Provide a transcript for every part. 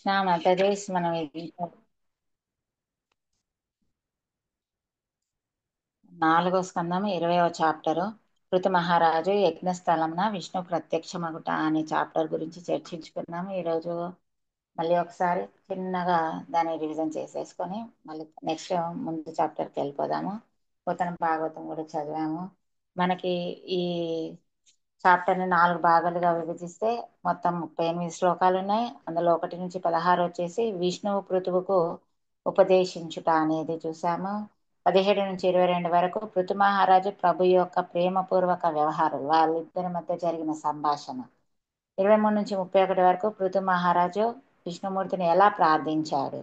కృష్ణ మధ్యదేశ్ మనం నాలుగో స్కందం 20వ చాప్టరు పృథు మహారాజు యజ్ఞస్థలంన విష్ణు ప్రత్యక్షమగుట అనే చాప్టర్ గురించి చర్చించుకున్నాము. ఈరోజు మళ్ళీ ఒకసారి చిన్నగా దాన్ని రివిజన్ చేసేసుకొని మళ్ళీ నెక్స్ట్ ముందు చాప్టర్కి వెళ్ళిపోదాము. పోతన భాగవతం కూడా చదివాము. మనకి ఈ చాప్టర్ని 4 భాగాలుగా విభజిస్తే మొత్తం 38 శ్లోకాలు ఉన్నాయి. అందులో 1 నుంచి 16 వచ్చేసి విష్ణువు పృథువుకు ఉపదేశించుట అనేది చూసాము. 17 నుంచి 22 వరకు పృథు మహారాజు ప్రభు యొక్క ప్రేమపూర్వక వ్యవహారం, వాళ్ళిద్దరి మధ్య జరిగిన సంభాషణ. 23 నుంచి 31 వరకు పృథు మహారాజు విష్ణుమూర్తిని ఎలా ప్రార్థించాడు.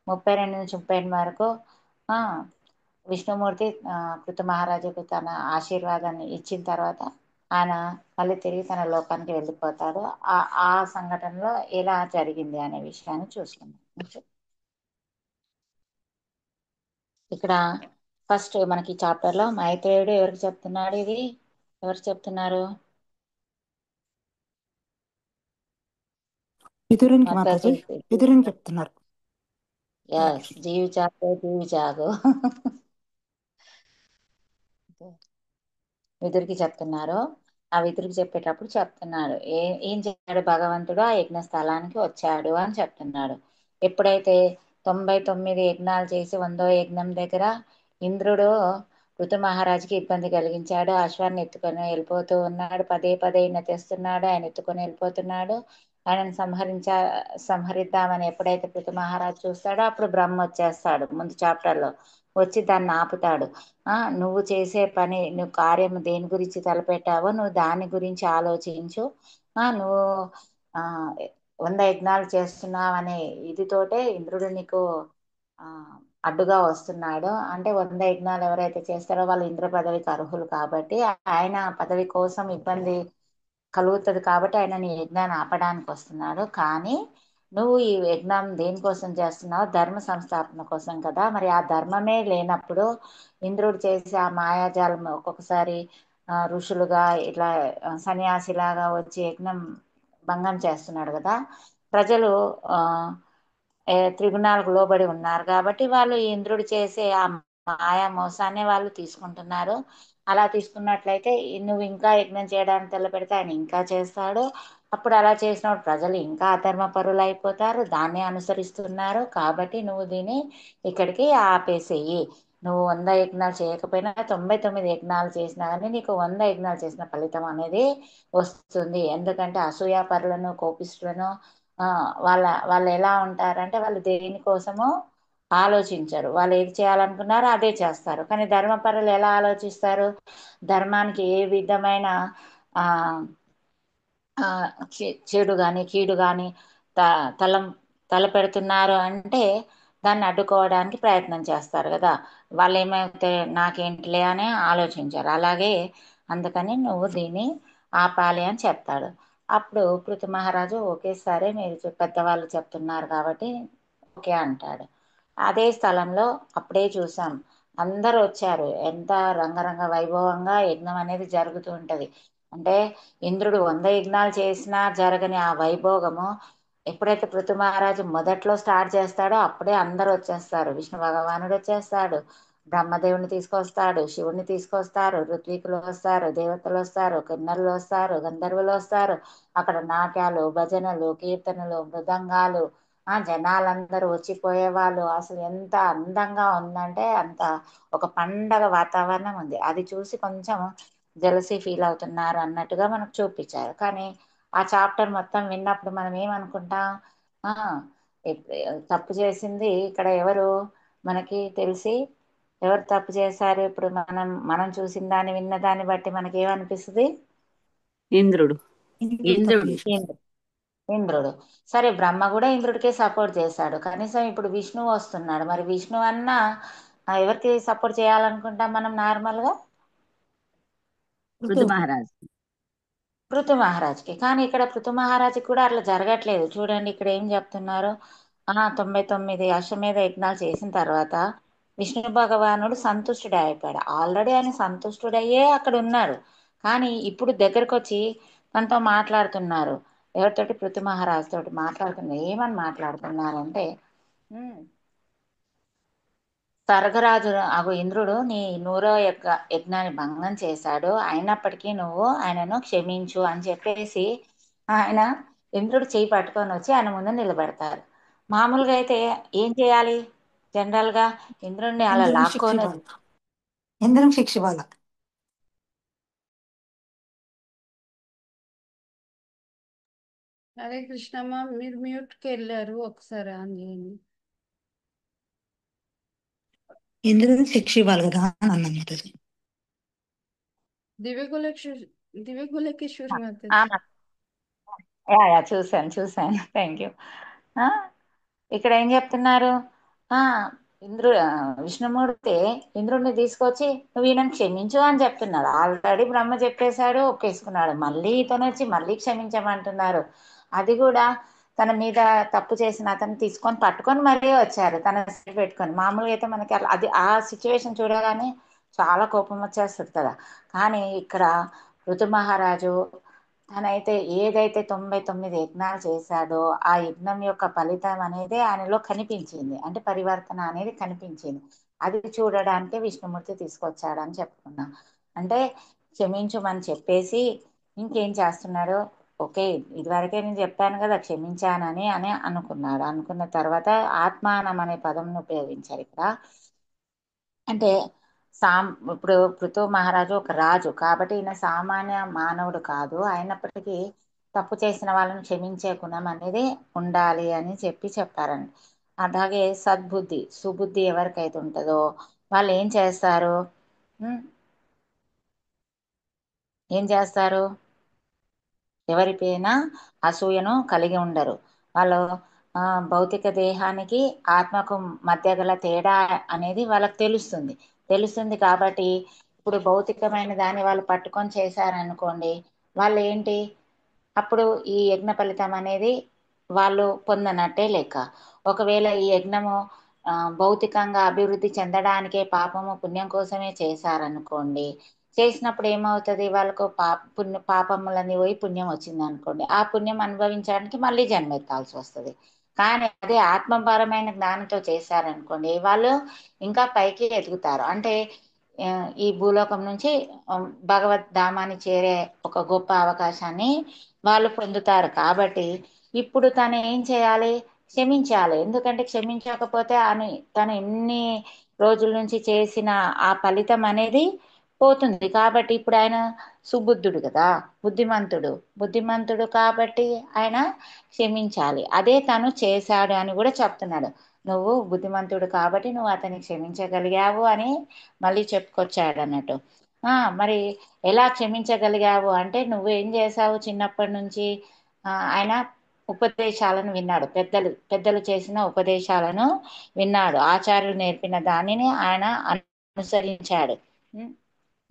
32 నుంచి 38 వరకు విష్ణుమూర్తి పృథు మహారాజుకు తన ఆశీర్వాదాన్ని ఇచ్చిన తర్వాత ఆయన మళ్ళీ తిరిగి తన లోకానికి వెళ్ళిపోతాడు. ఆ సంఘటనలో ఎలా జరిగింది అనే విషయాన్ని చూసుకుందాం. ఇక్కడ ఫస్ట్ మనకి చాప్టర్ లో మైత్రేయుడు ఎవరికి చెప్తున్నాడు? ఇది ఎవరు చెప్తున్నారు? విదురునికి మాతాజీ, విదురునికి చెప్తున్నారు. జీవి చాగు జీవి చాగు విదురికి చెప్తున్నారు. ఆ విదురికి చెప్పేటప్పుడు చెప్తున్నాడు ఏం చేశాడు భగవంతుడు, ఆ యజ్ఞ స్థలానికి వచ్చాడు అని చెప్తున్నాడు. ఎప్పుడైతే 99 యజ్ఞాలు చేసి 100వ యజ్ఞం దగ్గర ఇంద్రుడు ఋతు మహారాజుకి ఇబ్బంది కలిగించాడు. అశ్వాన్ని ఎత్తుకొని వెళ్ళిపోతూ ఉన్నాడు. పదే పదే ఈయన తెస్తున్నాడు, ఆయన ఎత్తుకొని వెళ్ళిపోతున్నాడు. ఆయనను సంహరిద్దామని ఎప్పుడైతే పృథు మహారాజు చూస్తాడో అప్పుడు బ్రహ్మ వచ్చేస్తాడు. ముందు చాప్టర్లో వచ్చి దాన్ని ఆపుతాడు. నువ్వు చేసే పని, నువ్వు కార్యం దేని గురించి తలపెట్టావో నువ్వు దాని గురించి ఆలోచించు. నువ్వు 100 యజ్ఞాలు చేస్తున్నావు అనే ఇదితోటే ఇంద్రుడు నీకు అడ్డుగా వస్తున్నాడు. అంటే 100 యజ్ఞాలు ఎవరైతే చేస్తారో వాళ్ళు ఇంద్ర పదవికి అర్హులు కాబట్టి ఆయన పదవి కోసం ఇబ్బంది కలుగుతుంది కాబట్టి ఆయన నీ యజ్ఞాన్ని ఆపడానికి వస్తున్నాడు. కానీ నువ్వు ఈ యజ్ఞం దేనికోసం చేస్తున్నావు? ధర్మ సంస్థాపన కోసం కదా. మరి ఆ ధర్మమే లేనప్పుడు ఇంద్రుడు చేసి ఆ మాయాజాలం ఒక్కొక్కసారి ఋషులుగా ఇట్లా సన్యాసిలాగా వచ్చి యజ్ఞం భంగం చేస్తున్నాడు కదా. ప్రజలు త్రిగుణాలకు లోబడి ఉన్నారు కాబట్టి వాళ్ళు ఇంద్రుడు చేసే ఆ మాయా మోసాన్ని వాళ్ళు తీసుకుంటున్నారు. అలా తీసుకున్నట్లయితే నువ్వు ఇంకా యజ్ఞం చేయడానికి తెల్లపెడితే ఆయన ఇంకా చేస్తాడు. అప్పుడు అలా చేసినప్పుడు ప్రజలు ఇంకా అధర్మ పరులు అయిపోతారు, దాన్ని అనుసరిస్తున్నారు. కాబట్టి నువ్వు దీన్ని ఇక్కడికి ఆపేసేయి. నువ్వు 100 యజ్ఞాలు చేయకపోయినా 99 యజ్ఞాలు చేసినా కానీ నీకు 100 యజ్ఞాలు చేసిన ఫలితం అనేది వస్తుంది. ఎందుకంటే అసూయా పరులను, కోపిష్ఠులను వాళ్ళు ఎలా ఉంటారంటే వాళ్ళు దేనికోసమో ఆలోచించరు. వాళ్ళు ఏది చేయాలనుకున్నారో అదే చేస్తారు. కానీ ధర్మపరులు ఎలా ఆలోచిస్తారు? ధర్మానికి ఏ విధమైన చెడు కానీ కీడు కానీ తలపెడుతున్నారు అంటే దాన్ని అడ్డుకోవడానికి ప్రయత్నం చేస్తారు కదా. వాళ్ళు ఏమైతే నాకేంటిలే అని ఆలోచించారు. అలాగే అందుకని నువ్వు దీన్ని ఆపాలి అని చెప్తాడు. అప్పుడు పృథు మహారాజు ఒకేసారి మీరు పెద్దవాళ్ళు చెప్తున్నారు కాబట్టి ఓకే అంటాడు. అదే స్థలంలో అప్పుడే చూసాం, అందరూ వచ్చారు. ఎంత రంగరంగ వైభవంగా యజ్ఞం అనేది జరుగుతూ ఉంటది. అంటే ఇంద్రుడు 100 యజ్ఞాలు చేసినా జరగని ఆ వైభోగము ఎప్పుడైతే పృథు మహారాజు మొదట్లో స్టార్ట్ చేస్తాడో అప్పుడే అందరూ వచ్చేస్తారు. విష్ణు భగవానుడు వచ్చేస్తాడు, బ్రహ్మదేవుని తీసుకొస్తాడు, శివుణ్ణి తీసుకొస్తారు, ఋత్వికులు వస్తారు, దేవతలు వస్తారు, కిన్నరులు వస్తారు, గంధర్వులు వస్తారు. అక్కడ నాట్యాలు, భజనలు, కీర్తనలు, మృదంగాలు, జనాలందరూ వచ్చిపోయే వాళ్ళు. అసలు ఎంత అందంగా ఉందంటే అంత ఒక పండగ వాతావరణం ఉంది. అది చూసి కొంచెం జలసీ ఫీల్ అవుతున్నారు అన్నట్టుగా మనకు చూపించారు. కానీ ఆ చాప్టర్ మొత్తం విన్నప్పుడు మనం ఏమనుకుంటాం? తప్పు చేసింది ఇక్కడ ఎవరు మనకి తెలిసి ఎవరు తప్పు చేశారు? ఇప్పుడు మనం చూసిన దాన్ని విన్న దాన్ని బట్టి మనకి ఏమనిపిస్తుంది? ఇంద్రుడు. ఇంద్రుడు. సరే, బ్రహ్మ కూడా ఇంద్రుడికే సపోర్ట్ చేశాడు. కనీసం ఇప్పుడు విష్ణువు వస్తున్నాడు. మరి విష్ణు అన్న ఎవరికి సపోర్ట్ చేయాలనుకుంటాం మనం నార్మల్గా? పృథు మహారాజ్. పృథు మహారాజ్కి. కానీ ఇక్కడ పృథు మహారాజ్కి కూడా అట్లా జరగట్లేదు. చూడండి ఇక్కడ ఏం చెప్తున్నారు. 99 అశ్వమేధ యజ్ఞాలు చేసిన తర్వాత విష్ణు భగవానుడు సంతుష్టుడే అయిపోయాడు. ఆల్రెడీ ఆయన సంతుష్టుడయ్యే అక్కడ ఉన్నారు. కానీ ఇప్పుడు దగ్గరకు వచ్చి తనతో మాట్లాడుతున్నారు. ఎవరితోటి పృథు మహారాజు తోటి మాట్లాడుతున్నారు. ఏమని మాట్లాడుతున్నారంటే ఉమ్, స్వర్గరాజు అగు ఇంద్రుడు నీ 100వ యజ్ఞాన్ని భంగం చేశాడు, అయినప్పటికీ నువ్వు ఆయనను క్షమించు అని చెప్పేసి ఆయన ఇంద్రుడు చేయి పట్టుకొని వచ్చి ఆయన ముందు నిలబెడతారు. మామూలుగా అయితే ఏం చేయాలి? జనరల్ గా ఇంద్రుడిని అలా ఇంద్రుని శిక్ష లాక్కొని ఇవ్వాలి. ఇంద్రుని శిక్ష ఇవ్వాలి. హరే కృష్ణమ్మ, మీరు మ్యూట్కి వెళ్ళారు, ఒకసారి ఆన్ చేయండి. ఇంద్రుని శిక్ష ఇవ్వాలి కదా అని అన్నాం మాతాజీ. దివ్యకులకేశ్వరి ఆ, మాతాజీ. చూశాను. Thank you. ఇక్కడ ఏం చెప్తున్నారు? ఆ ఇంద్రుడు విష్ణుమూర్తి ఇంద్రుడిని తీసుకొచ్చి నువ్వు ఈయనను క్షమించు అని చెప్తున్నాడు. ఆల్రెడీ బ్రహ్మ చెప్పేశాడు, ఒప్పేసుకున్నాడు. మళ్ళీ ఇతను వచ్చి మళ్ళీ క్షమించమంటున్నారు. అది కూడా తన మీద తప్పు చేసిన అతను తీసుకొని పట్టుకొని మరీ వచ్చారు, తన సైడ్ పెట్టుకొని. మామూలుగా అయితే మనకి అది ఆ సిచ్యువేషన్ చూడగానే చాలా కోపం వచ్చేస్తుంది కదా. కానీ ఇక్కడ ఋతు మహారాజు తనైతే ఏదైతే 99 యజ్ఞాలు చేశాడో ఆ యజ్ఞం యొక్క ఫలితం అనేది ఆయనలో కనిపించింది. అంటే పరివర్తన అనేది కనిపించింది. అది చూడడానికే విష్ణుమూర్తి తీసుకొచ్చాడని చెప్పుకున్నా. అంటే క్షమించమని చెప్పేసి ఇంకేం చేస్తున్నాడు? ఓకే, ఇదివరకే నేను చెప్పాను కదా క్షమించానని అని అనుకున్నాడు. అనుకున్న తర్వాత ఆత్మానం అనే పదంను ఉపయోగించారు ఇక్కడ. అంటే ఇప్పుడు పృథు మహారాజు ఒక రాజు కాబట్టి ఈయన సామాన్య మానవుడు కాదు. అయినప్పటికీ తప్పు చేసిన వాళ్ళని క్షమించే గుణం అనేది ఉండాలి అని చెప్పారండి. అలాగే సద్బుద్ధి సుబుద్ధి ఎవరికైతే ఉంటుందో వాళ్ళు ఏం చేస్తారు? ఉమ్, ఏం చేస్తారు? ఎవరిపైన అసూయను కలిగి ఉండరు. వాళ్ళు ఆ, భౌతిక దేహానికి ఆత్మకు మధ్య గల తేడా అనేది వాళ్ళకి తెలుస్తుంది కాబట్టి ఇప్పుడు భౌతికమైన దాన్ని వాళ్ళు పట్టుకొని చేశారనుకోండి, వాళ్ళు ఏంటి అప్పుడు ఈ యజ్ఞ ఫలితం అనేది వాళ్ళు పొందనట్టే లెక్క. ఒకవేళ ఈ యజ్ఞము భౌతికంగా అభివృద్ధి చెందడానికే పాపము పుణ్యం కోసమే చేశారనుకోండి, చేసినప్పుడు ఏమవుతుంది? వాళ్ళకు పాపములని పోయి పుణ్యం వచ్చింది అనుకోండి, ఆ పుణ్యం అనుభవించడానికి మళ్ళీ జన్మెత్తాల్సి వస్తుంది. కానీ అదే ఆత్మపరమైన జ్ఞానంతో చేశారనుకోండి, వాళ్ళు ఇంకా పైకి ఎదుగుతారు. అంటే ఆ, ఈ భూలోకం నుంచి భగవద్ ధామాన్ని చేరే ఒక గొప్ప అవకాశాన్ని వాళ్ళు పొందుతారు. కాబట్టి ఇప్పుడు తను ఏం చేయాలి? క్షమించాలి. ఎందుకంటే క్షమించకపోతే తను ఎన్ని రోజుల నుంచి చేసిన ఆ ఫలితం అనేది పోతుంది. కాబట్టి ఇప్పుడు ఆయన సుబుద్ధుడు కదా, బుద్ధిమంతుడు కాబట్టి ఆయన క్షమించాలి. అదే తను చేశాడు అని కూడా చెప్తున్నాడు. నువ్వు బుద్ధిమంతుడు కాబట్టి నువ్వు అతన్ని క్షమించగలిగావు అని మళ్ళీ చెప్పుకొచ్చాడు అన్నట్టు. మరి ఎలా క్షమించగలిగావు అంటే నువ్వు ఏం చేశావు? చిన్నప్పటి నుంచి ఆయన ఉపదేశాలను విన్నాడు. పెద్దలు చేసిన ఉపదేశాలను విన్నాడు. ఆచార్యులు నేర్పిన దానిని ఆయన అనుసరించాడు.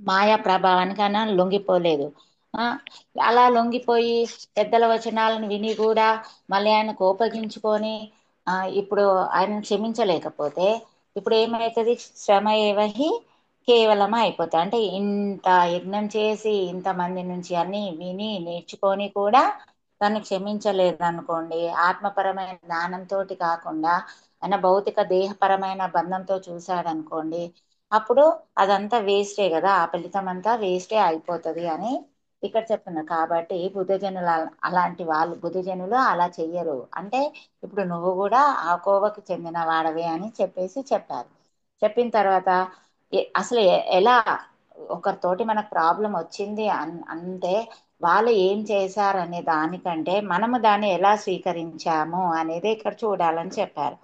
మాయా ప్రభావానికి ఆయన లొంగిపోలేదు. ఆ అలా లొంగిపోయి పెద్దల వచనాలను విని కూడా మళ్ళీ ఆయన కోపగించుకొని ఇప్పుడు ఆయన క్షమించలేకపోతే ఇప్పుడు ఏమవుతుంది? శ్రమ ఏవహి కేవలం అయిపోతుంది. అంటే ఇంత యజ్ఞం చేసి ఇంతమంది నుంచి అన్ని విని నేర్చుకొని కూడా తను క్షమించలేదు అనుకోండి, ఆత్మపరమైన జ్ఞానంతో కాకుండా ఆయన భౌతిక దేహపరమైన బంధంతో చూశాడు అనుకోండి, అప్పుడు అదంతా వేస్టే కదా, ఆ ఫలితం అంతా వేస్టే అయిపోతుంది అని ఇక్కడ చెప్తున్నారు. కాబట్టి బుద్ధజనులు అలాంటి వాళ్ళు బుద్ధజనులు అలా చెయ్యరు. అంటే ఇప్పుడు నువ్వు కూడా ఆ కోవకు చెందిన వాడవే అని చెప్పారు. చెప్పిన తర్వాత అసలు ఎలా ఒకరితోటి మనకు ప్రాబ్లం వచ్చింది అంటే వాళ్ళు ఏం చేశారు అనే దానికంటే మనము దాన్ని ఎలా స్వీకరించాము అనేది ఇక్కడ చూడాలని చెప్పారు.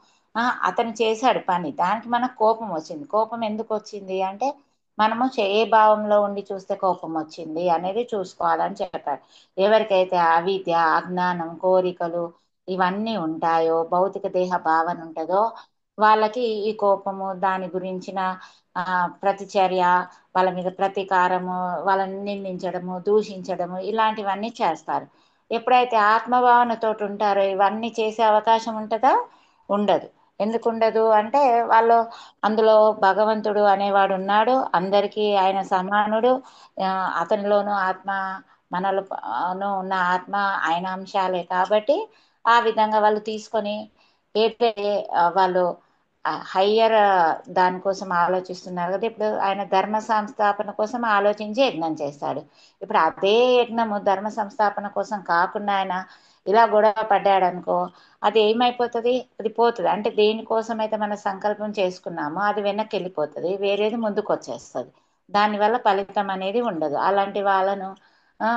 అతను చేశాడు పని, దానికి మనకు కోపం వచ్చింది. కోపం ఎందుకు వచ్చింది అంటే మనము ఏ భావంలో ఉండి చూస్తే కోపం వచ్చింది అనేది చూసుకోవాలని చెప్పారు. ఎవరికైతే అవిద్య, అజ్ఞానం, కోరికలు ఇవన్నీ ఉంటాయో, భౌతిక దేహ భావన ఉంటుందో వాళ్ళకి ఈ కోపము, దాని గురించిన ప్రతిచర్య, వాళ్ళ మీద ప్రతీకారము, వాళ్ళని నిందించడము, దూషించడము ఇలాంటివన్నీ చేస్తారు. ఎప్పుడైతే ఆత్మభావనతో ఉంటారో ఇవన్నీ చేసే అవకాశం ఉంటుందా? ఉండదు. ఎందుకు ఉండదు అంటే వాళ్ళు అందులో భగవంతుడు అనేవాడు ఉన్నాడు, అందరికీ ఆయన సమానుడు. అతనిలోనూ ఆత్మ మనలో ఉన్న ఆత్మ ఆయన అంశాలే కాబట్టి ఆ విధంగా వాళ్ళు తీసుకొని ఏదైతే వాళ్ళు హయ్యర్ దానికోసం ఆలోచిస్తున్నారు కదా. ఇప్పుడు ఆయన ధర్మ సంస్థాపన కోసం ఆలోచించి యజ్ఞం చేస్తాడు. ఇప్పుడు అదే యజ్ఞము ధర్మ సంస్థాపన కోసం కాకుండా ఆయన ఇలా గొడవ పడ్డాడు అనుకో, అది ఏమైపోతుంది, అది పోతుంది. అంటే దేనికోసం అయితే మనం సంకల్పం చేసుకున్నామో అది వెనక్కి వెళ్ళిపోతుంది, వేరేది ముందుకు వచ్చేస్తుంది. దానివల్ల ఫలితం అనేది ఉండదు. అలాంటి వాళ్ళను ఆ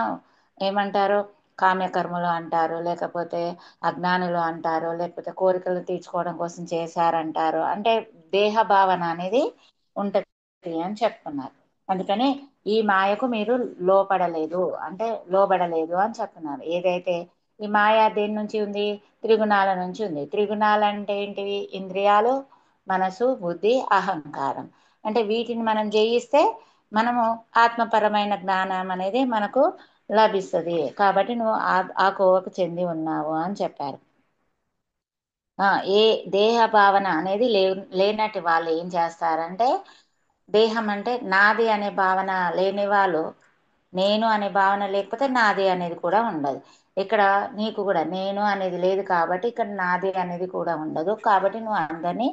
ఏమంటారు, కామ్యకర్మలు అంటారు, లేకపోతే అజ్ఞానులు అంటారు, లేకపోతే కోరికలు తీర్చుకోవడం కోసం చేశారంటారు. అంటే దేహ భావన అనేది ఉంటది అని చెప్తున్నారు. అందుకని ఈ మాయకు మీరు లోబడలేదు అని చెప్తున్నారు. ఏదైతే ఈ మాయ దేని నుంచి ఉంది, త్రిగుణాల నుంచి ఉంది. త్రిగుణాలు అంటే ఏంటివి, ఇంద్రియాలు, మనసు, బుద్ధి, అహంకారం. అంటే వీటిని మనం జయిస్తే మనము ఆత్మపరమైన జ్ఞానం అనేది మనకు లభిస్తుంది. కాబట్టి నువ్వు ఆ కోవకు చెంది ఉన్నావు అని చెప్పారు. ఏ దేహ భావన అనేది లేనట్టి వాళ్ళు ఏం చేస్తారంటే, దేహం అంటే నాది అనే భావన లేని వాళ్ళు, నేను అనే భావన లేకపోతే నాది అనేది కూడా ఉండదు. ఇక్కడ నీకు కూడా నేను అనేది లేదు కాబట్టి ఇక్కడ నాది అనేది కూడా ఉండదు. కాబట్టి నువ్వు అందరినీ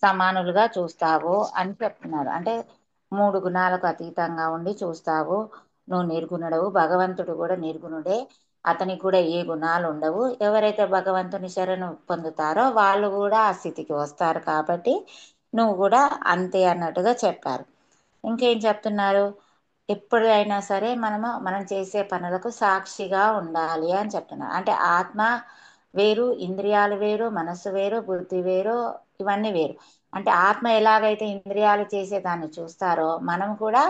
సమానులుగా చూస్తావు అని చెప్తున్నారు. అంటే 3 గుణాలకు అతీతంగా ఉండి చూస్తావు. నువ్వు నిర్గుణుడవు, భగవంతుడు కూడా నిర్గుణుడే, అతనికి కూడా ఏ గుణాలు ఉండవు. ఎవరైతే భగవంతుని శరణు పొందుతారో వాళ్ళు కూడా ఆ స్థితికి వస్తారు. కాబట్టి నువ్వు కూడా అంతే అన్నట్టుగా చెప్పారు. ఇంకేం చెప్తున్నారు, ఎప్పుడైనా సరే మనం చేసే పనులకు సాక్షిగా ఉండాలి అని చెప్తున్నారు. అంటే ఆత్మ వేరు, ఇంద్రియాలు వేరు, మనస్సు వేరు, బుద్ధి వేరు, ఇవన్నీ వేరు. అంటే ఆత్మ ఎలాగైతే ఇంద్రియాలు చేసేదాన్ని చూస్తారో మనం కూడా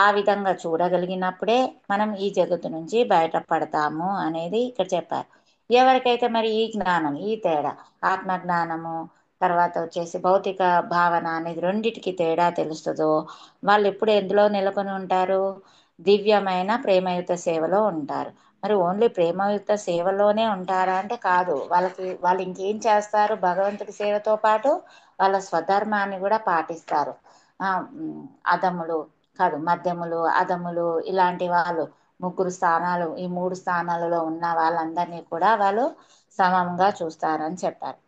ఆ విధంగా చూడగలిగినప్పుడే మనం ఈ జగత్తు నుంచి బయటపడతాము అనేది ఇక్కడ చెప్పారు. ఎవరికైతే మరి ఈ జ్ఞానం, ఈ తేడా, ఆత్మ జ్ఞానము తర్వాత వచ్చేసి భౌతిక భావన అనేది రెండిటికి తేడా తెలుస్తుందో వాళ్ళు ఎప్పుడు ఎందులో నెలకొని ఉంటారు, దివ్యమైన ప్రేమయుత సేవలో ఉంటారు. మరి ఓన్లీ ప్రేమయుత సేవలోనే ఉంటారా అంటే కాదు, వాళ్ళు ఇంకేం చేస్తారు, భగవంతుడి సేవతో పాటు వాళ్ళ స్వధర్మాన్ని కూడా పాటిస్తారు. అధములు కాదు, మధ్యములు, అధములు ఇలాంటి వాళ్ళు ఈ 3 స్థానాలలో ఉన్న వాళ్ళందరినీ కూడా వాళ్ళు సమంగా చూస్తారని చెప్పారు.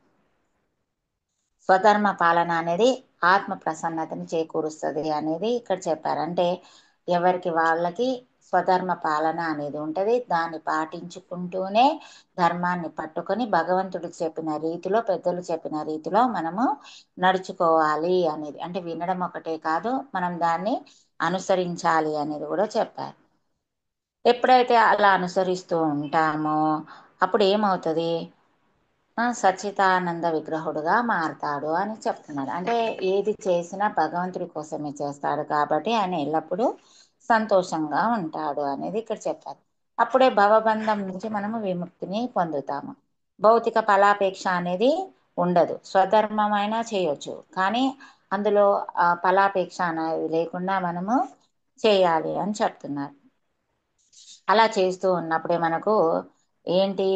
స్వధర్మ పాలన అనేది ఆత్మ ప్రసన్నతని చేకూరుస్తుంది అనేది ఇక్కడ చెప్పారు. అంటే ఎవరికి వాళ్ళకి స్వధర్మ పాలన అనేది ఉంటుంది. దాన్ని పాటించుకుంటూనే ధర్మాన్ని పట్టుకొని భగవంతుడికి చెప్పిన రీతిలో, పెద్దలు చెప్పిన రీతిలో మనము నడుచుకోవాలి అనేది. అంటే వినడం ఒకటే కాదు, మనం దాన్ని అనుసరించాలి అనేది కూడా చెప్పారు. ఎప్పుడైతే అలా అనుసరిస్తూ ఉంటామో అప్పుడు ఏమవుతుంది, సచ్చిదానంద విగ్రహుడుగా మారతాడు అని చెప్తున్నాడు. అంటే ఏది చేసినా భగవంతుడి కోసమే చేస్తాడు కాబట్టి ఆయన ఎల్లప్పుడూ సంతోషంగా ఉంటాడు అనేది ఇక్కడ చెప్పారు. అప్పుడే భవబంధం నుంచి మనము విముక్తిని పొందుతాము. భౌతిక ఫలాపేక్ష అనేది ఉండదు. స్వధర్మమైనా చేయొచ్చు, కానీ అందులో ఫలాపేక్ష అనేది లేకుండా మనము చేయాలి అని చెప్తున్నారు. అలా చేస్తూ ఉన్నప్పుడే మనకు ఏంటి,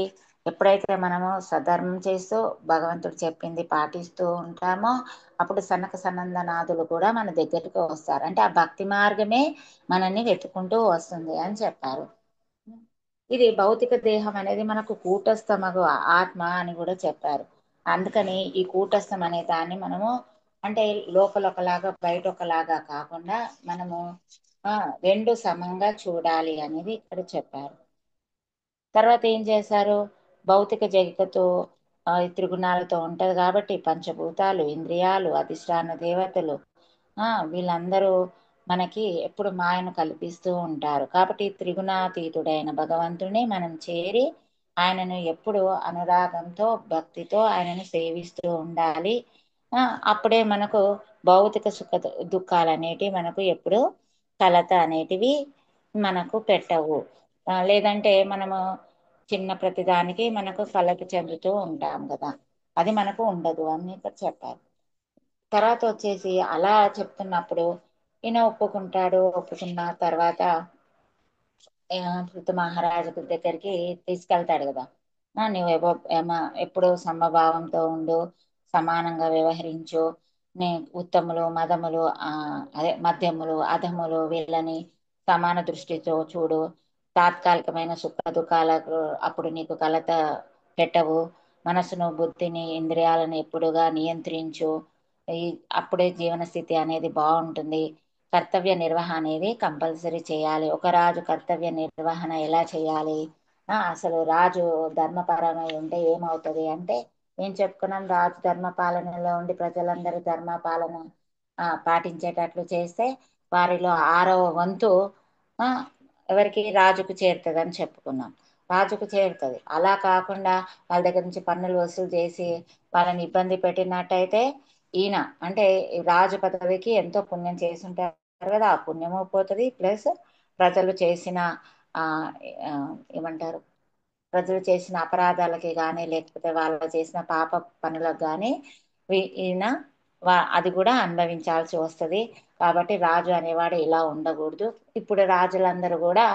ఎప్పుడైతే మనము సధర్మం చేస్తూ భగవంతుడు చెప్పింది పాటిస్తూ ఉంటామో అప్పుడు సనక సనందనాథులు కూడా మన దగ్గరికి వస్తారు. అంటే ఆ భక్తి మార్గమే మనల్ని వెతుకుంటూ వస్తుంది అని చెప్పారు. ఇది భౌతిక దేహం అనేది మనకు కూటస్థమగు ఆత్మ అని కూడా చెప్పారు. అందుకని ఈ కూటస్థం అనే దాన్ని మనము అంటే లోపల ఒకలాగా బయట ఒకలాగా కాకుండా మనము రెండు సమంగా చూడాలి అనేది ఇక్కడ చెప్పారు. తర్వాత ఏం చేశారు, భౌతిక జగత్తు త్రిగుణాలతో ఉంటది కాబట్టి పంచభూతాలు, ఇంద్రియాలు, అధిష్టాన దేవతలు వీళ్ళందరూ మనకి ఎప్పుడు మాయను కల్పిస్తూ ఉంటారు. కాబట్టి త్రిగుణాతీతుడైన భగవంతుని మనం చేరి ఆయనను ఎప్పుడు అనురాగంతో, భక్తితో ఆయనను సేవిస్తూ ఉండాలి. అప్పుడే మనకు భౌతిక సుఖ దుఃఖాలు అనేటివి మనకు ఎప్పుడు కలత అనేటివి మనకు పెట్టవు. లేదంటే మనము చిన్న ప్రతిదానికి మనకు కలత చెందుతూ ఉంటాం కదా, అది మనకు ఉండదు అని చెప్పారు. తర్వాత వచ్చేసి అలా చెప్తున్నప్పుడు ఈయన ఒప్పుకున్న తర్వాత పృథు మహారాజు దగ్గరికి తీసుకెళ్తాడు కదా, నువ్వు ఎప్పుడు సమభావంతో ఉండు, సమానంగా వ్యవహరించు, నీ ఉత్తములు మదములు అదే మధ్యములు అధములు వీళ్ళని సమాన దృష్టితో చూడు, తాత్కాలికమైన సుఖ దుఃఖాలకు అప్పుడు నీకు కలత పెట్టవు. మనసును, బుద్ధిని, ఇంద్రియాలను ఎప్పుడుగా నియంత్రించు. ఈ అప్పుడే జీవన స్థితి అనేది బాగుంటుంది. కర్తవ్య నిర్వహణ అనేది కంపల్సరీ చేయాలి. ఒక రాజు కర్తవ్య నిర్వహణ ఎలా చేయాలి? అసలు రాజు ధర్మపరమై ఉంటే ఏమవుతుంది అంటే, ఏం చెప్పుకున్నాం, రాజు ధర్మ పాలనలో ఉండి ప్రజలందరూ ధర్మ పాలన పాటించేటట్లు చేస్తే వారిలో 6వ వంతు ఆ, ఎవరికి, రాజుకు చేరుతుంది అని చెప్పుకున్నాం. రాజుకు చేరుతుంది. అలా కాకుండా వాళ్ళ దగ్గర నుంచి పన్నులు వసూలు చేసి వాళ్ళని ఇబ్బంది పెట్టినట్టయితే ఈయన అంటే ఈ రాజు పదవికి ఎంతో పుణ్యం చేసి ఉంటారు కదా, ఆ పుణ్యము పోతుంది. ప్లస్ ప్రజలు చేసిన ఆ ఆ, ఏమంటారు, ప్రజలు చేసిన అపరాధాలకి కానీ లేకపోతే వాళ్ళు చేసిన పాప పనులకు కానీ ఈయన అది కూడా అనుభవించాల్సి వస్తుంది. కాబట్టి రాజు అనేవాడు ఇలా ఉండకూడదు. ఇప్పుడు రాజులందరూ కూడా,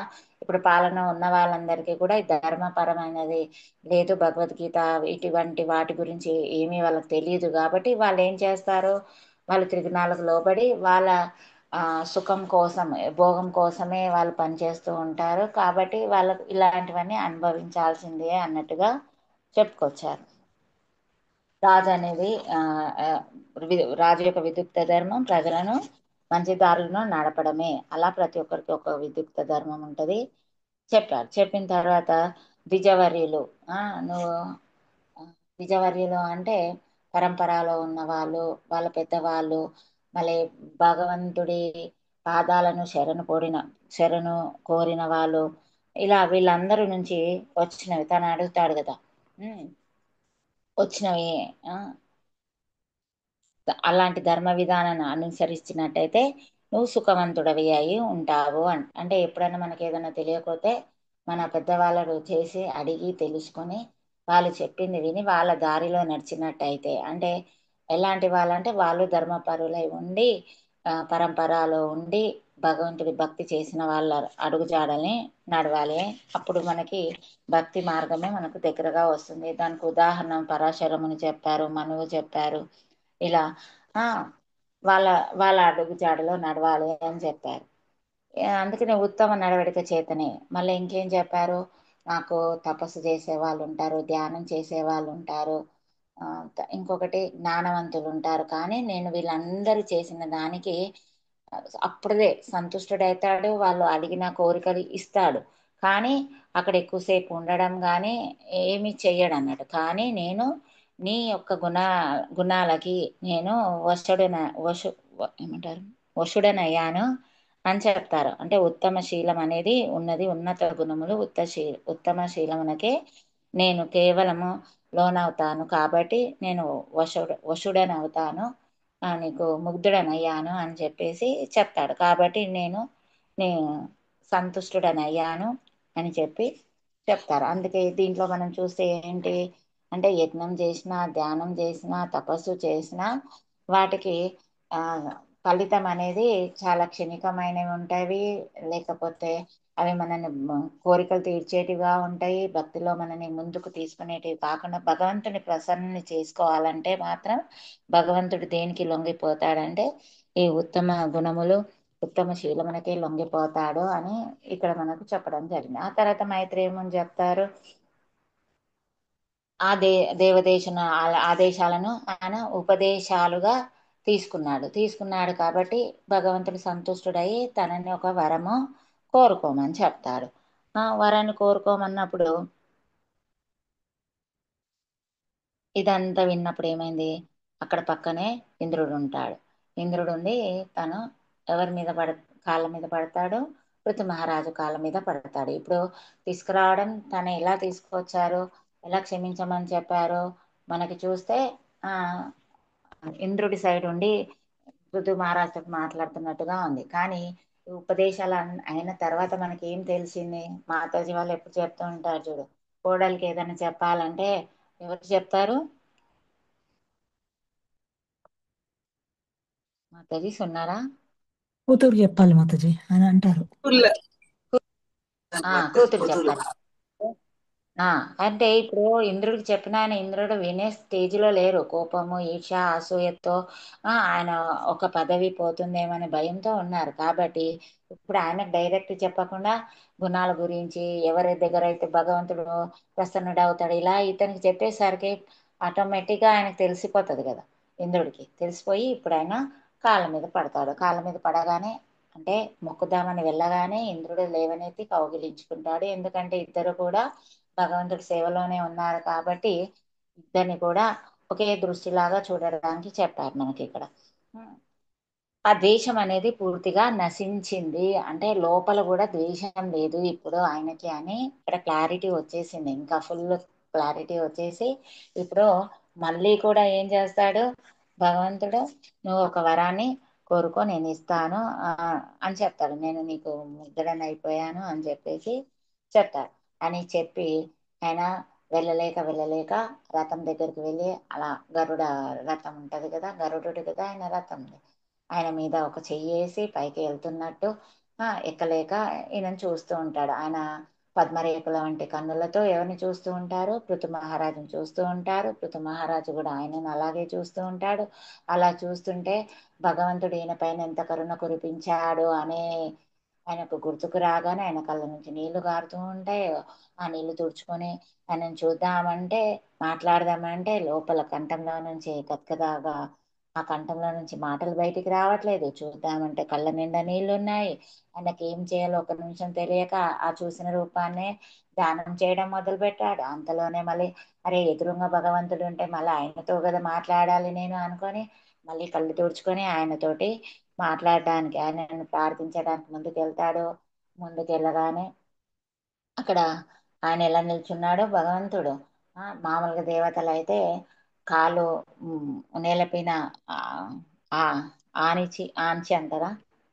ఇప్పుడు పాలన ఉన్న వాళ్ళందరికీ కూడా ఈ ధర్మపరమైనది లేదు, భగవద్గీత ఇటువంటి వాటి గురించి ఏమీ వాళ్ళకి తెలియదు. కాబట్టి వాళ్ళు ఏం చేస్తారు, వాళ్ళు త్రిగుణాలకు లోబడి వాళ్ళ ఆ సుఖం కోసం, భోగం కోసమే వాళ్ళు పనిచేస్తూ ఉంటారు. కాబట్టి వాళ్ళకు ఇలాంటివన్నీ అనుభవించాల్సిందే అన్నట్టుగా చెప్పుకొచ్చారు. రాజు అనేది రాజు యొక్క విద్యుక్త ధర్మం ప్రజలను మంచి దారులను నడపడమే. అలా ప్రతి ఒక్కరికి ఒక విద్యుక్త ధర్మం ఉంటది చెప్పారు. చెప్పిన తర్వాత ద్విజవర్యులు, నువ్వు ద్విజవర్యులు అంటే పరంపరలో ఉన్న వాళ్ళు, వాళ్ళ పెద్దవాళ్ళు, మళ్ళీ భగవంతుడి పాదాలను శరణు కోరిన వాళ్ళు, ఇలా వీళ్ళందరి నుంచి వచ్చినవి తను అడుగుతాడు కదా. ఉమ్, వచ్చినవి అలాంటి ధర్మ విధానాన్ని అనుసరించినట్టయితే నువ్వు సుఖవంతుడవి అయి ఉంటావు అంటే ఎప్పుడైనా మనకి ఏదైనా తెలియకపోతే మన పెద్దవాళ్ళు చేసి అడిగి తెలుసుకొని వాళ్ళు చెప్పింది విని వాళ్ళ దారిలో నడిచినట్టయితే, అంటే ఎలాంటి వాళ్ళంటే వాళ్ళు ధర్మపరులై ఉండి పరంపరలో ఉండి భగవంతుడి భక్తి చేసిన వాళ్ళ అడుగుజాడల్ని నడవాలి. అప్పుడు మనకి భక్తి మార్గమే మనకు దగ్గరగా వస్తుంది. దానికి ఉదాహరణ పరాశరముని చెప్పారు, మనువు చెప్పారు. ఇలా ఆ వాళ్ళ వాళ్ళ అడుగు జాడలో నడవాలి అని చెప్పారు. అందుకనే ఉత్తమ నడవడిక చేతనే. మళ్ళీ ఇంకేం చెప్పారు, నాకు తపస్సు చేసే వాళ్ళు ఉంటారు, ధ్యానం చేసే వాళ్ళు ఉంటారు, ఇంకొకటి జ్ఞానవంతులు ఉంటారు. కానీ నేను వీళ్ళందరూ చేసిన దానికి అప్పుడే సంతుష్టుడైతాడు, వాళ్ళు అడిగిన కోరికలు ఇస్తాడు. కానీ అక్కడ ఎక్కువసేపు ఉండడం కానీ ఏమి చెయ్యడు అన్నట్టు. కానీ నేను నీ యొక్క గుణాలకి నేను ఏమంటారు, వశుడనయ్యాను అని చెప్తారు. అంటే ఉత్తమ శీలం అనేది ఉన్నది, ఉన్నత గుణములు ఉత్తమ శీలమునకే నేను కేవలము లోనవుతాను. కాబట్టి నేను వశుడనవుతాను, నీకు ముగ్ధుడనయ్యాను అని చెప్పేసి చెప్తాడు. కాబట్టి నే సంతుష్టుడనయ్యాను అని చెప్పి చెప్తారు. అందుకే దీంట్లో మనం చూస్తే ఏంటి అంటే, యజ్ఞం చేసినా, ధ్యానం చేసినా, తపస్సు చేసినా వాటికి ఆ ఫలితం అనేది చాలా క్షణికమైనవి ఉంటాయి. లేకపోతే అవి మనని కోరికలు తీర్చేటివిగా ఉంటాయి. భక్తిలో మనని ముందుకు తీసుకునేటివి కాకుండా భగవంతుని ప్రసన్నని చేసుకోవాలంటే మాత్రం భగవంతుడు దేనికి లొంగిపోతాడంటే ఈ ఉత్తమ గుణములు, ఉత్తమ శీలమునకే లొంగిపోతాడు అని ఇక్కడ మనకు చెప్పడం జరిగింది. ఆ తర్వాత మైత్రేయమని చెప్తారు, ఆ దేవదేశన ఆదేశాలను ఆయన ఉపదేశాలుగా తీసుకున్నాడు కాబట్టి భగవంతుడు సంతుష్టుడై తనని ఒక వరము కోరుకోమని చెప్తాడు. వరాన్ని కోరుకోమన్నప్పుడు ఇదంతా విన్నప్పుడు ఏమైంది, అక్కడ పక్కనే ఇంద్రుడు ఉంటాడు. ఇంద్రుడు ఉండి తను ఎవరి మీద కాళ్ళ మీద పడతాడు, పృథు మహారాజు కాళ్ళ మీద పడతాడు. ఇప్పుడు తీసుకురావడం తను ఎలా తీసుకొచ్చారు, ఎలా క్షమించమని చెప్పారు మనకి చూస్తే ఆ ఇంద్రుడి సైడ్ ఉండి పృథు మహారాజుతో మాట్లాడుతున్నట్టుగా ఉంది. కానీ ఈ ఉపదేశాలు అయిన తర్వాత మనకి ఏం తెలిసింది, మాతాజీ వాళ్ళు ఎప్పుడు చెప్తూ ఉంటారు చూడు, కోడలికి ఏదైనా చెప్పాలంటే ఎవరు చెప్తారు, మాతాజీ ఉన్నారా? కూతురు చెప్పాలి మాతాజీ అని అంటారు. కూతురు చెప్తారు. ఆ అంటే ఇప్పుడు ఇంద్రుడికి చెప్పిన ఆయన ఇంద్రుడు వినే స్టేజ్ లో లేరు. కోపము, ఈర్ష్య, అసూయతో ఆయన ఒక పదవి పోతుందేమనే భయంతో ఉన్నారు. కాబట్టి ఇప్పుడు ఆయనకు డైరెక్ట్ చెప్పకుండా గుణాల గురించి ఎవరి దగ్గర అయితే భగవంతుడు ప్రసన్నుడు అవుతాడు ఇలా ఇతనికి చెప్పేసరికి ఆటోమేటిక్ గా ఆయనకు తెలిసిపోతది కదా. ఇంద్రుడికి తెలిసిపోయి ఇప్పుడు ఆయన కాళ్ళ మీద పడతాడు. కాళ్ళ మీద పడగానే అంటే మొక్కుదామని వెళ్ళగానే ఇంద్రుడు లేవనెత్తి కౌగిలించుకుంటాడు. ఎందుకంటే ఇద్దరు కూడా భగవంతుడి సేవలోనే ఉన్నారు కాబట్టి ఇద్దరిని కూడా ఒకే దృష్టిలాగా చూడడానికి చెప్పారు మనకి ఇక్కడ. ఆ ద్వేషం అనేది పూర్తిగా నశించింది. అంటే లోపల కూడా ద్వేషం లేదు ఇప్పుడు ఆయనకి అని ఇక్కడ క్లారిటీ వచ్చేసింది. ఇంకా ఫుల్ క్లారిటీ వచ్చేసి ఇప్పుడు మళ్ళీ కూడా ఏం చేస్తాడు భగవంతుడు, నువ్వు ఒక వరాన్ని కోరుకో నేను ఇస్తాను అని చెప్తాడు. నేను నీకు ముద్దుడని అయిపోయాను అని చెప్పేసి చెప్తాడు. అని చెప్పి ఆయన వెళ్ళలేక రథం దగ్గరికి వెళ్ళి అలా గరుడ రథం ఉంటది కదా, గరుడు కదా ఆయన రథం, ఆయన మీద ఒక చెయ్యి వేసి పైకి వెళ్తున్నట్టు ఎక్కలేక ఈయనను చూస్తూ ఉంటాడు. ఆయన పద్మరేకుల వంటి కన్నులతో ఎవరిని చూస్తూ ఉంటారు? పృథు మహారాజుని చూస్తూ ఉంటారు. పృథు మహారాజు కూడా ఆయనను అలాగే చూస్తూ ఉంటాడు. అలా చూస్తుంటే భగవంతుడు ఈయన పైన ఎంత కరుణ కురిపించాడు అనే ఆయనకు గుర్తుకు రాగానే ఆయన కళ్ళ నుంచి నీళ్లు గారుతూ ఉంటాయి. ఆ నీళ్లు తుడుచుకొని ఆయనను చూద్దామంటే మాట్లాడదామంటే లోపల కంఠంలో నుంచి గద్గదాగా ఆ కంఠంలో నుంచి మాటలు బయటికి రావట్లేదు. చూద్దామంటే కళ్ళ నిండా నీళ్లున్నాయి. ఆయనకి ఏం చేయాలో ఒక నిమిషం తెలియక ఆ చూసిన రూపాన్నే ధ్యానం చేయడం మొదలు పెట్టాడు. అంతలోనే మళ్ళీ అరే ఎదురుంగా భగవంతుడు ఉంటే మళ్ళీ ఆయనతో కదా మాట్లాడాలి నేను అనుకొని మళ్ళీ కళ్ళు తుడుచుకొని ఆయనతోటి మాట్లాడడానికి ఆయనను ప్రార్థించడానికి ముందుకెళ్తాడు. ముందుకెళ్ళగానే అక్కడ ఆయన ఎలా నిల్చున్నాడో భగవంతుడు మామూలుగా దేవతలు అయితే కాలు నేలపైన ఆ ఆ ఆనిచి అంటారా,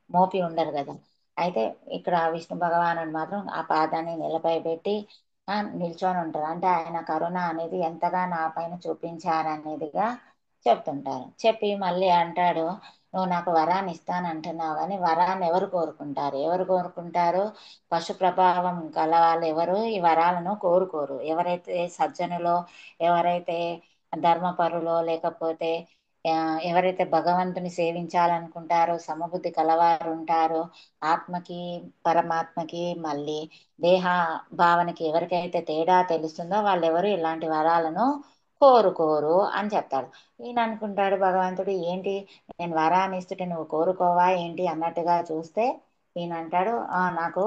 మోపి ఉండరు కదా. అయితే ఇక్కడ విష్ణు భగవానుడు మాత్రం ఆ పాదాన్ని నేలపై పెట్టి నిల్చొని ఉంటారు. అంటే ఆయన కరుణ అనేది ఎంతగా నా పైన చూపించారనేదిగా చెప్తుంటారు. చెప్పి మళ్ళీ అంటాడు, నువ్వు నాకు వరాన్ని ఇస్తానంటున్నావు కానీ వరాన్ని ఎవరు కోరుకుంటారు? ఎవరు కోరుకుంటారు? పశు ప్రభావం గల వాళ్ళు ఎవరు ఈ వరాలను కోరుకోరు. ఎవరైతే సజ్జనులో, ఎవరైతే ధర్మపరులో, లేకపోతే ఆ, ఎవరైతే భగవంతుని సేవించాలనుకుంటారో, సమబుద్ధి కలవారు ఉంటారో, ఆత్మకి పరమాత్మకి మళ్ళీ దేహ భావనకి ఎవరికైతే తేడా తెలుస్తుందో వాళ్ళెవరు ఇలాంటి వరాలను కోరుకోరు అని చెప్తాడు. ఈయన అనుకుంటాడు భగవంతుడు ఏంటి నేను వరాన్ని ఇస్తుంటే నువ్వు కోరుకోవా ఏంటి అన్నట్టుగా చూస్తే ఈయన అంటాడు నాకు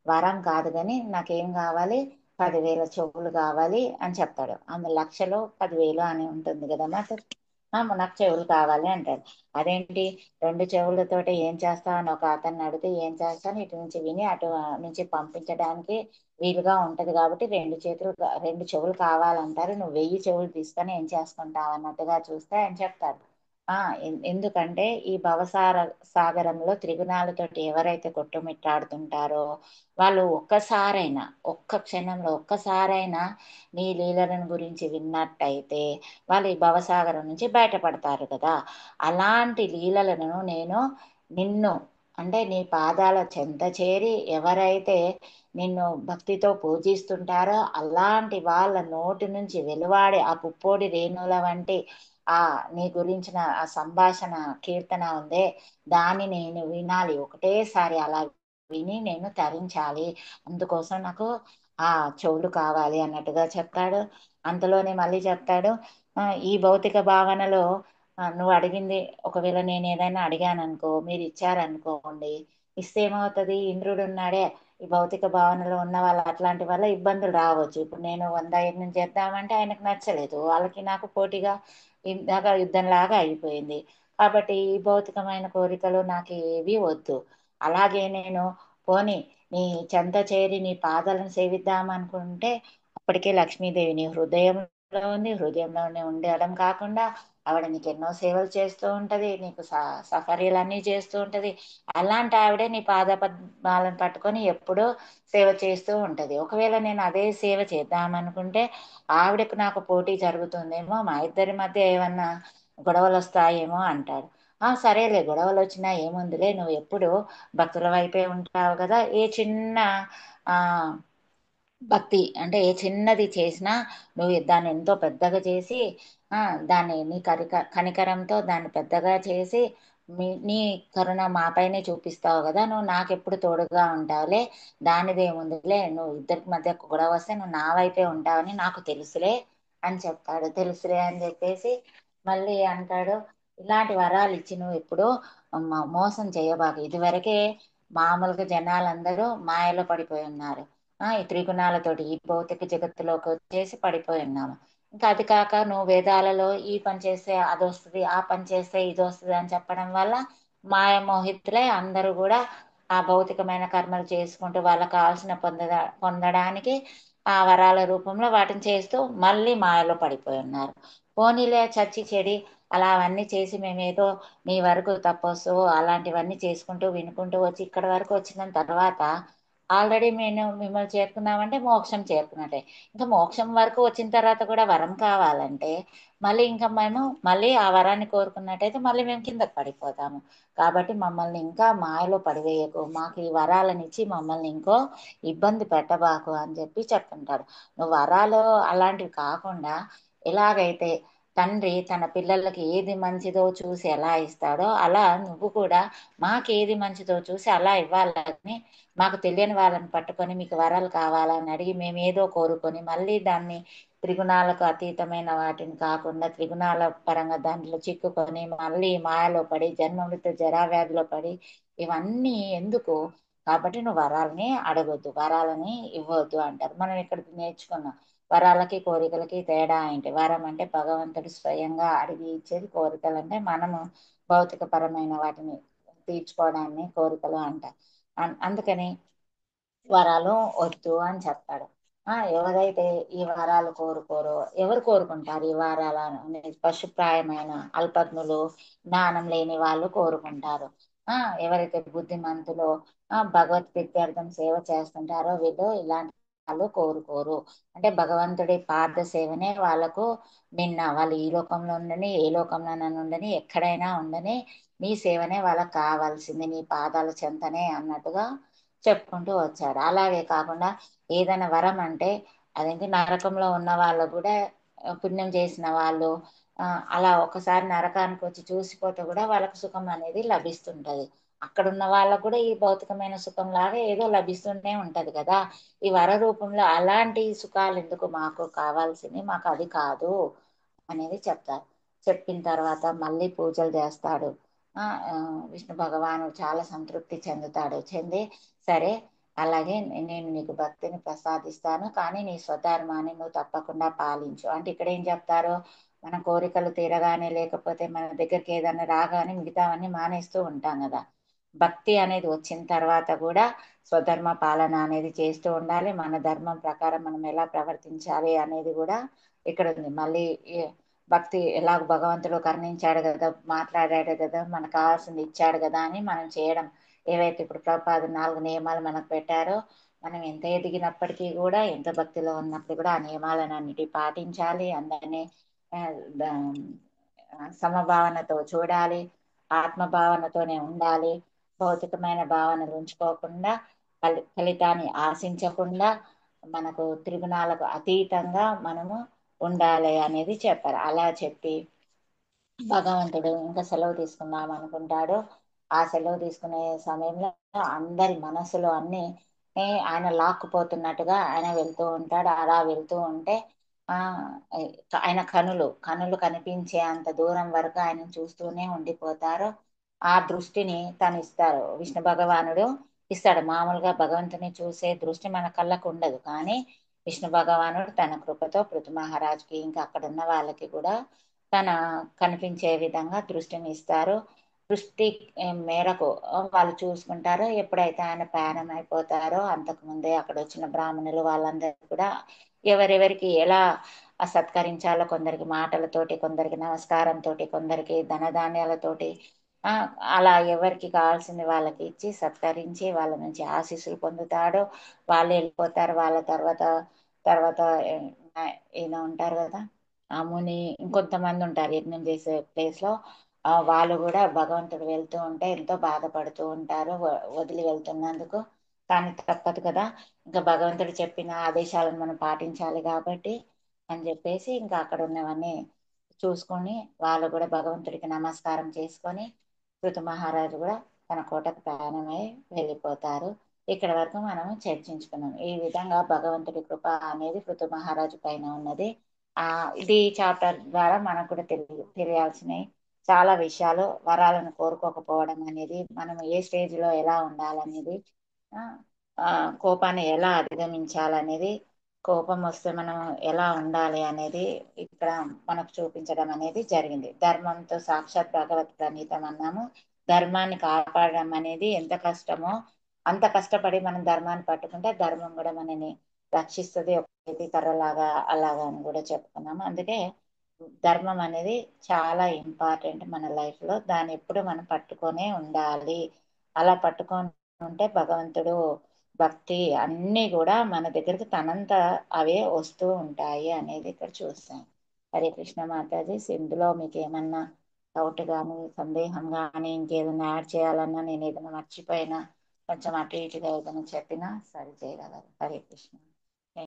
వరం కాదు కానీ నాకేం కావాలి, 10,000 చెవులు కావాలి అని చెప్తాడు. ఆమె లక్షలో 10,000 అని ఉంటుంది కదా మాట. నాకు చెవులు కావాలి అంటాడు. అదేంటి 2 చెవులతోటి ఏం చేస్తావు అని ఒక అతన్ని అడిగితే ఏం చేస్తాను ఇటు నుంచి విని అటు నుంచి పంపించడానికి వీలుగా ఉంటది కాబట్టి 2 చెవులు కావాలంటారు. నువ్వు 1000 చెవులు తీసుకొని ఏం చేసుకుంటావు అన్నట్టుగా చూస్తే ఆయన చెప్తాడు. ఎందుకంటే ఈ సాగరంలో త్రిగుణాలతోటి ఎవరైతే కొట్టుమిట్టాడుతుంటారో వాళ్ళు ఒక్కసారైనా ఒక్క క్షణంలో ఒక్కసారైనా నీ లీలలను గురించి విన్నట్టయితే వాళ్ళు ఈ భవసాగరం నుంచి బయటపడతారు కదా. అలాంటి లీలలను నేను నిన్ను అంటే నీ పాదాల చెంత చేరి ఎవరైతే నిన్ను భక్తితో పూజిస్తుంటారో అలాంటి వాళ్ళ నోటి నుంచి వెలువాడే ఆ పుప్పొడి రేణుల వంటి ఆ నీ గురించిన ఆ సంభాషణ కీర్తన ఉందే దాన్ని నేను వినాలి ఒకటేసారి అలా విని నేను తరించాలి. అందుకోసం నాకు ఆ చెవులు కావాలి అన్నట్టుగా చెప్తాడు. అంతలోనే మళ్ళీ చెప్తాడు ఈ భౌతిక భావనలో నువ్వు అడిగింది ఒకవేళ నేను ఏదైనా అడిగాను అనుకో మీరు ఇచ్చారనుకోండి, ఇస్తే ఏమవుతుంది ఇంద్రుడు ఉన్నాడే ఈ భౌతిక భావనలో ఉన్న వాళ్ళ అట్లాంటి వల్ల ఇబ్బందులు రావచ్చు. ఇప్పుడు నేను 100 యజ్ఞం చేద్దామంటే ఆయనకు నచ్చలేదు, వాళ్ళకి నాకు పోటీగా ఇందాక యుద్ధంలాగా అయిపోయింది. కాబట్టి ఈ భౌతికమైన కోరికలు నాకు ఏవి వద్దు. అలాగే నేను పోని నీ చెంత చేరి నీ పాదాలను సేవిద్దాం అనుకుంటే అప్పటికే లక్ష్మీదేవి నీ హృదయంలో ఉంది. హృదయంలోనే ఉండడం కాకుండా ఆవిడ నీకు ఎన్నో సేవలు చేస్తూ ఉంటది, నీకు సఫర్యలన్నీ చేస్తూ ఉంటది. అలాంటి ఆవిడే నీ పాద పద్మాలను పట్టుకొని ఎప్పుడూ సేవ చేస్తూ ఉంటది. ఒకవేళ నేను అదే సేవ చేద్దామనుకుంటే ఆవిడకు నాకు పోటీ జరుగుతుందేమో, మా ఇద్దరి మధ్య ఏమన్నా గొడవలు వస్తాయేమో అంటాడు. సరేలే గొడవలు వచ్చినా ఏముందిలే, నువ్వు ఎప్పుడు భక్తుల వైపే ఉంటావు కదా, ఏ చిన్న ఆ భక్తి అంటే ఏ చిన్నది చేసినా నువ్వు దాన్ని ఎంతో పెద్దగా చేసి ఆ దాన్ని నీ కనికరంతో దాన్ని పెద్దగా చేసి నీ కరుణ మాపైనే చూపిస్తావు కదా, నువ్వు నాకెప్పుడు తోడుగా ఉంటావులే, దానిదేముందిలే, నువ్వు ఇద్దరికి మధ్య గొడవ వస్తే నువ్వు నా వైపే ఉంటావని నాకు తెలుసులే అని చెప్తాడు. తెలుసులే అని చెప్పేసి మళ్ళీ అంటాడు, ఇలాంటి వరాలు ఇచ్చి నువ్వు ఇప్పుడు మోసం చేయబాకు. ఇదివరకే మామూలుగా జనాలందరూ మాయలో పడిపోయి ఉన్నారు. ఈ త్రిగుణాలతోటి ఈ భౌతిక జగత్తులోకి వచ్చేసి పడిపోయి ఉన్నాము. ఇంకా అది కాక నువ్వు వేదాలలో ఈ పని చేస్తే అది వస్తుంది, ఆ పని చేస్తే ఇది వస్తుంది అని చెప్పడం వల్ల మాయమోహితులై అందరూ కూడా ఆ భౌతికమైన కర్మలు చేసుకుంటూ వాళ్ళకి కావాల్సిన పొందడానికి ఆ వరాల రూపంలో వాటిని చేస్తూ మళ్ళీ మాయలో పడిపోయి ఉన్నారు. పోనీలే చచ్చి చెడి అలా అవన్నీ చేసి మేమేదో మీ వరకు తపస్సు అలాంటివన్నీ చేసుకుంటూ వినుకుంటూ వచ్చి ఇక్కడ వరకు వచ్చిన తర్వాత ఆల్రెడీ మేము మిమ్మల్ని చేరుకున్నామంటే మోక్షం చేరుకున్నట్టే. ఇంకా మోక్షం వరకు వచ్చిన తర్వాత కూడా వరం కావాలంటే మళ్ళీ ఇంకా మేము మళ్ళీ ఆ వరాన్ని కోరుకున్నట్టయితే మళ్ళీ మేము కిందకి పడిపోతాము. కాబట్టి మమ్మల్ని ఇంకా మాయలో పడివేయకు, మాకు ఈ వరాలను ఇచ్చి మమ్మల్ని ఇంకో ఇబ్బంది పెట్టబాకు అని చెప్పి చెప్తుంటాడు. నువ్వు వరాలు అలాంటివి కాకుండా ఎలాగైతే తండ్రి తన పిల్లలకి ఏది మంచిదో చూసి ఎలా ఇస్తాడో అలా నువ్వు కూడా మాకేది మంచిదో చూసి అలా ఇవ్వాలని, మాకు తెలియని వాళ్ళని పట్టుకొని మీకు వరాలు కావాలని అడిగి మేము ఏదో కోరుకొని మళ్ళీ దాన్ని త్రిగుణాలకు అతీతమైన వాటిని కాకుండా త్రిగుణాల పరంగా దాంట్లో చిక్కుకొని మళ్ళీ మాయలో పడి జన్మ మృత్యు జరా వ్యాధిలో పడి ఇవన్నీ ఎందుకు? కాబట్టి నువ్వు వరాలని అడగొద్దు, వరాలని ఇవ్వద్దు అంటారు. మనం ఇక్కడ నేర్చుకున్నాం వరాలకి కోరికలకి తేడా ఏంటి. వరం అంటే భగవంతుడు స్వయంగా అడిగి ఇచ్చేది, కోరికలు అంటే మనము భౌతిక పరమైన వాటిని తీర్చుకోవడాన్ని కోరికలు అంటారు. అందుకని వరాలు వద్దు అని చెప్తాడు. ఎవరైతే ఈ వరాలు కోరుకోరో ఎవరు కోరుకుంటారు ఈ వరాలను అనేది? పశుప్రాయమైన అల్పజ్ఞులు, జ్ఞానం లేని వాళ్ళు కోరుకుంటారు. ఎవరైతే బుద్ధిమంతులో భగవత్ విద్యార్థం సేవ చేస్తుంటారో వీళ్ళు ఇలాంటి వాళ్ళు కోరుకోరు. అంటే భగవంతుడి పాద సేవనే వాళ్ళకు నిన్న వాళ్ళు ఈ లోకంలో ఉండని ఏ లోకంలోనైనా ఉండని ఎక్కడైనా ఉండని నీ సేవనే వాళ్ళకి కావాల్సింది, నీ పాదాల చెంతనే అన్నట్టుగా చెప్పుకుంటూ వచ్చాడు. అలాగే కాకుండా ఏదైనా వరం అంటే అదేంటి నరకంలో ఉన్న వాళ్ళు కూడా పుణ్యం చేసిన వాళ్ళు అలా ఒకసారి నరకానికి వచ్చి చూసిపోతే కూడా వాళ్ళకు సుఖం అనేది లభిస్తుంటది. అక్కడ ఉన్న వాళ్ళకు కూడా ఈ భౌతికమైన సుఖం లాగా ఏదో లభిస్తూనే ఉంటది కదా. ఈ వర రూపంలో అలాంటి సుఖాలు ఎందుకు, మాకు కావాల్సింది మాకు అది కాదు అనేది చెప్తారు. చెప్పిన తర్వాత మళ్ళీ పూజలు చేస్తాడు. ఆ ఆ, విష్ణు భగవానుడు చాలా సంతృప్తి చెందుతాడు. చెంది సరే అలాగే నేను నీకు భక్తిని ప్రసాదిస్తాను, కానీ నీ స్వధర్మాన్ని నువ్వు తప్పకుండా పాలించు అంటే ఇక్కడ ఏం చెప్తారు, మన కోరికలు తీరగానే లేకపోతే మన దగ్గరికి ఏదైనా రాగానే మిగతావన్నీ మానేస్తూ ఉంటాం కదా. భక్తి అనేది వచ్చిన తర్వాత కూడా స్వధర్మ పాలన అనేది చేస్తూ ఉండాలి. మన ధర్మం ప్రకారం మనం ఎలా ప్రవర్తించాలి అనేది కూడా ఇక్కడ ఉంది. మళ్ళీ భక్తి ఎలాగ భగవంతుడు కరుణించాడు కదా, మాట్లాడాడు కదా, మనకు కావాల్సింది ఇచ్చాడు కదా అని మనం చేయడం. ఏవైతే ఇప్పుడు ప్రభుపాద 4 నియమాలు మనకు పెట్టారో మనం ఎంత ఎదిగినప్పటికీ కూడా ఎంత భక్తిలో ఉన్నప్పుడు కూడా ఆ నియమాలను అన్నిటి పాటించాలి. అందరినీ ఆ, ద- సమభావనతో చూడాలి, ఆత్మభావనతోనే ఉండాలి. భౌతికమైన భావనలు ఉంచుకోకుండా ఫలితాన్ని ఆశించకుండా మనకు త్రిగుణాలకు అతీతంగా మనము ఉండాలి అనేది చెప్పారు. అలా చెప్పి భగవంతుడు ఇంకా సెలవు తీసుకుందాం అనుకుంటాడు. ఆ సెలవు తీసుకునే సమయంలో అందరి మనసులో అన్ని ఆయన లాక్కుపోతున్నట్టుగా ఆయన వెళ్తూ ఉంటాడు. అలా వెళ్తూ ఉంటే ఆ ఆయన కనులు కనిపించే అంత దూరం వరకు ఆయన చూస్తూనే ఉండిపోతారు. ఆ దృష్టిని తను ఇస్తారు, విష్ణు భగవానుడు ఇస్తాడు. మామూలుగా భగవంతుని చూసే దృష్టి మన కళ్ళకు ఉండదు, కానీ విష్ణు భగవానుడు తన కృపతో పృథు మహారాజుకి ఇంకా అక్కడ ఉన్న వాళ్ళకి కూడా తన కనిపించే విధంగా దృష్టిని ఇస్తారు. దృష్టి మేరకు వాళ్ళు చూసుకుంటారో. ఎప్పుడైతే ఆయన ప్రయాణం అయిపోతారో అంతకు ముందే అక్కడ వచ్చిన బ్రాహ్మణులు వాళ్ళందరూ కూడా ఎవరెవరికి ఎలా సత్కరించాలో, కొందరికి మాటలతోటి, కొందరికి నమస్కారంతో, కొందరికి ధనధాన్యాలతోటి ఆ అలా ఎవరికి కావాల్సింది వాళ్ళకి ఇచ్చి సత్కరించి వాళ్ళ నుంచి ఆశీస్సులు పొందుతాడు. వాళ్ళు వెళ్ళిపోతారు. వాళ్ళ తర్వాత తర్వాత ఈయన ఉంటారు కదా, ఆ ముని ఇంకొంతమంది ఉంటారు యజ్ఞం చేసే ప్లేస్ లో. వాళ్ళు కూడా భగవంతుడు వెళ్తూ ఉంటే ఎంతో బాధపడుతూ ఉంటారు వదిలి వెళ్తున్నందుకు. కానీ తప్పదు కదా, ఇంకా భగవంతుడు చెప్పిన ఆదేశాలను మనం పాటించాలి కాబట్టి అని చెప్పేసి ఇంకా అక్కడ ఉన్నవన్నీ చూసుకొని వాళ్ళు కూడా భగవంతుడికి నమస్కారం చేసుకొని పృథు మహారాజు కూడా తన కోటకు ప్రయాణమై వెళ్ళిపోతారు. ఇక్కడ వరకు మనం చర్చించుకున్నాం. ఈ విధంగా భగవంతుడి కృప అనేది పృథు మహారాజు పైన ఉన్నది. ఇది చాప్టర్ ద్వారా మనకు కూడా తెలియాల్సినవి చాలా విషయాలు. వరాలను కోరుకోకపోవడం అనేది, మనం ఏ స్టేజ్ లో ఎలా ఉండాలనేది, ఆ, కోపాన్ని ఎలా అధిగమించాలనేది, కోపం వస్తే మనం ఎలా ఉండాలి అనేది ఇక్కడ మనకు చూపించడం అనేది జరిగింది. ధర్మంతో సాక్షాత్ భగవత్ ప్రణీతం అన్నాము. ధర్మాన్ని కాపాడడం అనేది ఎంత కష్టమో అంత కష్టపడి మనం ధర్మాన్ని పట్టుకుంటే ధర్మం కూడా మనని రక్షిస్తుంది. ఒక చేతి కర్రలాగా అలాగా అని కూడా చెప్పుకున్నాము. అందుకే ధర్మం అనేది చాలా ఇంపార్టెంట్ మన లైఫ్ లో. దాన్ని ఎప్పుడు మనం పట్టుకొనే ఉండాలి. అలా పట్టుకొని ఉంటే భగవంతుడు భక్తి అన్నీ కూడా మన దగ్గరికి తనంత అవే వస్తూ ఉంటాయి అనేది ఇక్కడ చూస్తాం. హరే కృష్ణ మాతాజీ. ఇందులో మీకు ఏమన్నా డౌట్ కానీ సందేహం కానీ ఇంకేదైనా యాడ్ చేయాలన్నా, నేను ఏదైనా మర్చిపోయినా కొంచెం అటు ఇటుగా ఏదైనా చెప్పినా సరి చేయగలరు. హరే కృష్ణ.